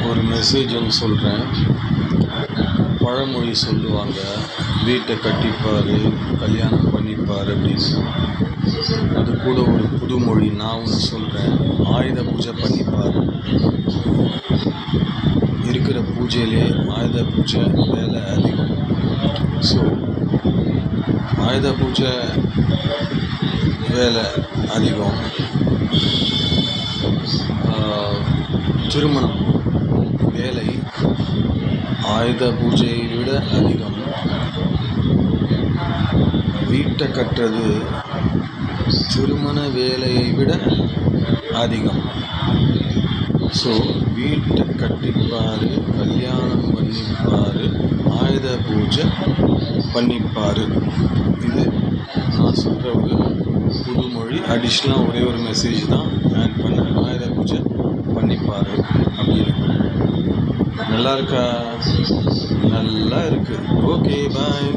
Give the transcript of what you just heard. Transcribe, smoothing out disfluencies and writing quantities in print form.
ஒரு மெசேஜ் ஒன்று சொல்கிறேன். பழமொழி சொல்லுவாங்க, வீட்டை கட்டிப்பார், கல்யாணம் பண்ணிப்பார் அப்படின்னு. அது கூட ஒரு புதுமொழி நான் ஒன்று சொல்கிறேன், ஆயுத பூஜை பண்ணிப்பார். இருக்கிற பூஜையிலே ஆயுத பூஜை வேலை அதிகம். ஸோ ஆயுத பூஜை வேலை அதிகம். திருமணம் வேலை ஆயுத பூஜையை விட அதிகம். வீட்டை கட்டுறது திருமண வேலையை விட அதிகம். ஸோ வீட்டை கட்டிப்பார், கல்யாணம் பண்ணிப்பார், ஆயுத பூஜை பண்ணிப்பார். இது நான் சொல்கிற ஒரு புதுமொழி. அடிஷ்னலாக ஒரே ஒரு மெசேஜ் தான் ஆட் பண்ணேன், ஆயுத பூஜை பண்ணிப்பார் அப்படின்னு. நல்லா இருக்கா? நல்லா இருக்குது. ஓகே, பாய்.